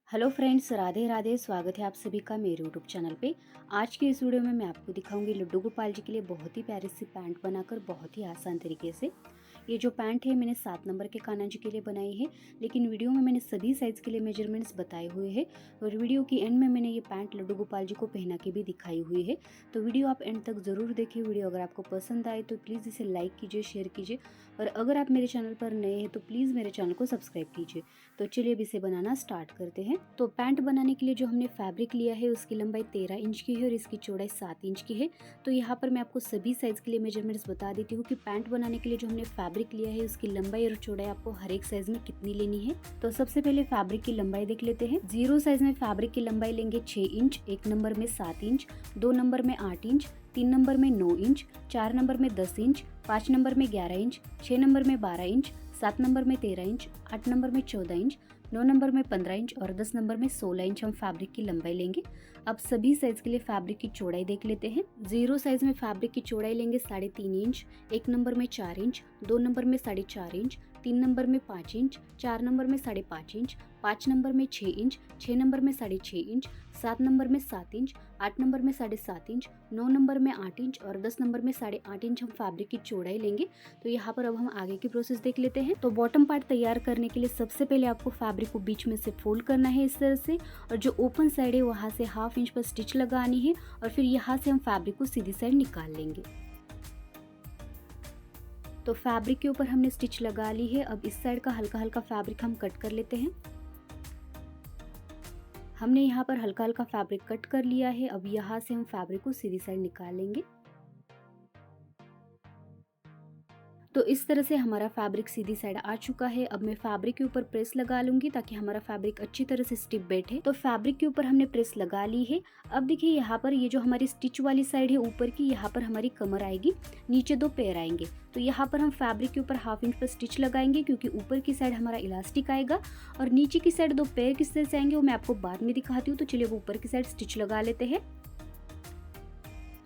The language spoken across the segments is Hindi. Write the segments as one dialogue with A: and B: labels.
A: Hello friends, Radhe Radhe. स्वागत है आप सभी का मेरे यूट्यूब चैनल पे। आज के इस वीडियो में मैं आपको दिखाऊंगी लड्डू गोपाल जी के लिए बहुत ही प्यारी सी पैंट बनाकर बहुत ही आसान तरीके से। ये जो पैंट है मैंने 7 नंबर के कान्हा जी के लिए बनाई है, लेकिन वीडियो में मैंने सभी साइज़ के लिए मेजरमेंट्स बताए हुए हैं और वीडियो की एंड में मैंने ये पैंट लड्डू गोपाल जी को पहना के भी दिखाई हुई है। तो वीडियो आप एंड तक ज़रूर देखिए। वीडियो अगर आपको पसंद आए तो प्लीज़ इसे लाइक कीजिए, शेयर कीजिए और अगर आप मेरे चैनल पर नए हैं तो प्लीज़ मेरे चैनल को सब्सक्राइब कीजिए। तो चलिए अब इसे बनाना स्टार्ट करते हैं। तो पैंट बनाने के लिए जो हमने फैब्रिक लिया है उसकी लंबाई 13 इंच की है और इसकी चौड़ाई 7 इंच की है। तो यहाँ पर मैं आपको सभी साइज़ के लिए मेजरमेंट्स बता देती हूँ कि पैंट बनाने के लिए जो हमने फैब्रिक लिया है उसकी लंबाई और चौड़ाई आपको हर एक साइज में कितनी लेनी है। तो सबसे पहले फैब्रिक की लंबाई देख लेते हैं। 0 साइज में फैब्रिक की लंबाई लेंगे 6 इंच, 1 नंबर में 7 इंच, 2 नंबर में 8 इंच, 3 नंबर में 9 इंच, 4 नंबर में 10 इंच, 5 नंबर में 11 इंच, 6 नंबर में 12 इंच, 7 नंबर में 13 इंच, 8 नंबर में 14 इंच, 9 नंबर में 15 इंच और 10 नंबर में 16 इंच हम फैब्रिक की लंबाई लेंगे। अब सभी साइज के लिए फैब्रिक की चौड़ाई देख लेते हैं। 0 साइज में फैब्रिक की चौड़ाई लेंगे 3.5 इंच, 1 नंबर में 4 इंच, 2 नंबर में 4.5 इंच, 3 नंबर में 5 इंच, 4 नंबर में 5.5 इंच, 5 नंबर में 6 इंच, 6 नंबर में 6.5 इंच, 7 नंबर में 7 इंच, 8 नंबर में 7.5 इंच, 9 नंबर में 8 इंच और 10 नंबर में 8.5 इंच हम फैब्रिक की चौड़ाई लेंगे। तो यहाँ पर अब हम आगे की प्रोसेस देख लेते हैं। तो बॉटम पार्ट तैयार करने के लिए सबसे पहले आपको फैब्रिक को बीच में से फोल्ड करना है इस तरह से, और जो ओपन साइड है वहाँ से 1/2 इंच पर स्टिच लगानी है और फिर यहाँ से हम फैब्रिक को सीधी साइड निकाल लेंगे। तो फैब्रिक के ऊपर हमने स्टिच लगा ली है। अब इस साइड का हल्का हल्का फैब्रिक हम कट कर लेते हैं। हमने यहाँ पर हल्का हल्का फैब्रिक कट कर लिया है। अब यहाँ से हम फैब्रिक को सीधी साइड निकाल लेंगे। तो इस तरह से हमारा फैब्रिक सीधी साइड आ चुका है। अब मैं फैब्रिक के ऊपर प्रेस लगा लूंगी ताकि हमारा फैब्रिक अच्छी तरह से स्टिप बैठे। तो फैब्रिक के ऊपर हमने प्रेस लगा ली है। अब देखिए यहाँ पर ये जो हमारी स्टिच वाली साइड है ऊपर की, यहाँ पर हमारी कमर आएगी, नीचे 2 पैर आएंगे। तो यहाँ पर हम फैब्रिक के ऊपर 1/2 इंच पर स्टिच लगाएंगे क्योंकि ऊपर की साइड हमारा इलास्टिक आएगा और नीचे की साइड 2 पैर किस तरह से आएंगे वो मैं आपको बाद में दिखाती हूँ। तो चलिए वो ऊपर की साइड स्टिच लगा लेते हैं।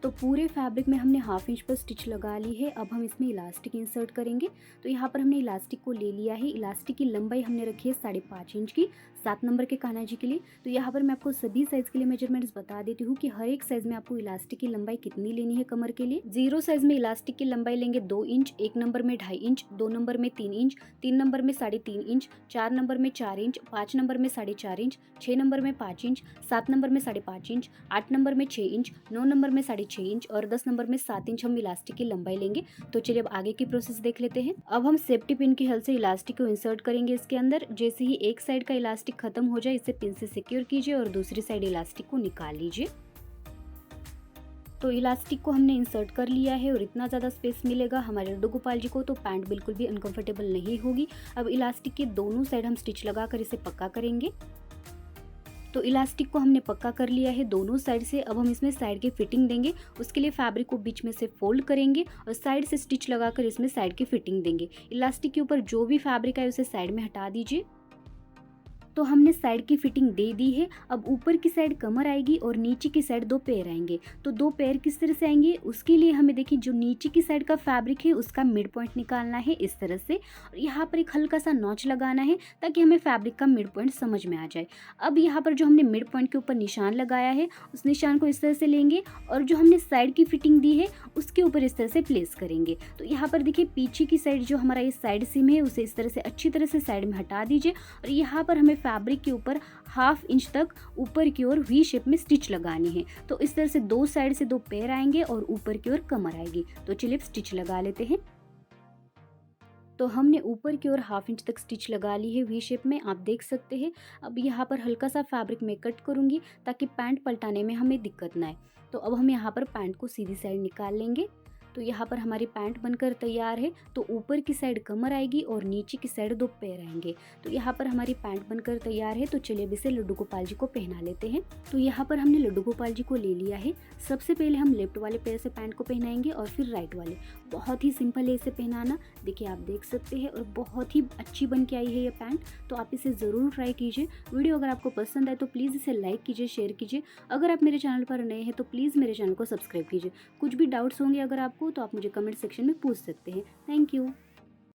A: तो पूरे फैब्रिक में हमने 1/2 इंच पर स्टिच लगा ली है। अब हम इसमें इलास्टिक इंसर्ट करेंगे। तो यहाँ पर हमने इलास्टिक को ले लिया है। इलास्टिक की लंबाई हमने रखी है 5.5 इंच की, 7 नंबर के कान्हा जी के लिए। तो यहाँ पर मैं आपको सभी साइज के लिए मेजरमेंट्स बता देती हूँ कि हर एक साइज में आपको इलास्टिक की लंबाई कितनी लेनी है कमर के लिए। 0 साइज में इलास्टिक की लंबाई लेंगे 2 इंच, 1 नंबर में 2.5 इंच, 2 नंबर में 3 इंच, 3 नंबर में 3.5 इंच, 4 नंबर में 4 इंच, 5 नंबर में 4.5 इंच, 6 नंबर में 5 इंच, 7 नंबर में 5.5 इंच, 8 नंबर में 6 इंच, 9 नंबर में 6.5 इंच और 10 नंबर में 7 इंच हम इलास्टिक की लंबाई लेंगे। तो चलिए अब आगे की प्रोसेस देख लेते हैं। अब हम सेफ्टी पिन की हेल्प से इलास्टिक को इंसर्ट करेंगे इसके अंदर। जैसे ही एक साइड का इलास्टिक खत्म हो जाए इसे पिन से सिक्योर कीजिए और दूसरी साइड इलास्टिक को निकाल लीजिए। तो इलास्टिक को हमने इंसर्ट कर लिया है और इतना ज़्यादा स्पेस मिलेगा हमारे लड्डू गोपाल जी को, तो पैंट बिल्कुल भी अनकंफर्टेबल नहीं होगी। अब इलास्टिक के दोनों साइड हम स्टिच लगाकर इसे पक्का करेंगे। तो इलास्टिक को हमने पक्का कर लिया है दोनों साइड से। अब हम इसमें साइड की फिटिंग देंगे। उसके लिए फैब्रिक को बीच में से फोल्ड करेंगे और साइड से स्टिच लगाकर इसमें साइड की फिटिंग देंगे। इलास्टिक के ऊपर जो भी फैब्रिक है उसे साइड में हटा दीजिए। तो हमने साइड की फिटिंग दे दी है। अब ऊपर की साइड कमर आएगी और नीचे की साइड 2 पैर आएंगे। तो 2 पैर किस तरह से आएंगे उसके लिए हमें देखिए जो नीचे की साइड का फैब्रिक है उसका मिड पॉइंट निकालना है इस तरह से, और यहाँ पर एक हल्का सा नॉच लगाना है ताकि हमें फैब्रिक का मिड पॉइंट समझ में आ जाए। अब यहाँ पर जो हमने मिड पॉइंट के ऊपर निशान लगाया है उस निशान को इस तरह से लेंगे और जो हमने साइड की फिटिंग दी है उसके ऊपर इस तरह से प्लेस करेंगे। तो यहाँ पर देखिए पीछे की साइड जो हमारा ये साइड सीम है उसे इस तरह से अच्छी तरह से साइड में हटा दीजिए और यहाँ पर हमें फैब्रिक के ऊपर 1/2 इंच तक ऊपर की ओर वी शेप में स्टिच लगानी है। तो इस तरह से 2 साइड से 2 पैर आएंगे और ऊपर की ओर कमर आएगी। तो चलिए स्टिच लगा लेते हैं। तो हमने ऊपर की ओर 1/2 इंच तक स्टिच लगा ली है वी शेप में, आप देख सकते हैं। अब यहाँ पर हल्का सा फैब्रिक में कट करूंगी ताकि पैंट पलटाने में हमें दिक्कत ना आए। तो अब हम यहाँ पर पैंट को सीधी साइड निकाल लेंगे। तो यहाँ पर हमारी पैंट बनकर तैयार है। तो ऊपर की साइड कमर आएगी और नीचे की साइड 2 पैर आएंगे। तो यहाँ पर हमारी पैंट बनकर तैयार है। तो चलिए अब इसे लड्डू गोपाल जी को पहना लेते हैं। तो यहाँ पर हमने लड्डू गोपाल जी को ले लिया है। सबसे पहले हम लेफ्ट वाले पैर से पैंट को पहनाएंगे और फिर राइट वाले। बहुत ही सिंपल है इसे पहनाना, देखिए आप देख सकते हैं, और बहुत ही अच्छी बन के आई है ये पैंट। तो आप इसे ज़रूर ट्राई कीजिए। वीडियो अगर आपको पसंद आए तो प्लीज़ इसे लाइक कीजिए, शेयर कीजिए। अगर आप मेरे चैनल पर नए हैं तो प्लीज़ मेरे चैनल को सब्सक्राइब कीजिए। कुछ भी डाउट्स होंगे अगर आपको तो आप मुझे कमेंट सेक्शन में पूछ सकते हैं। Thank you.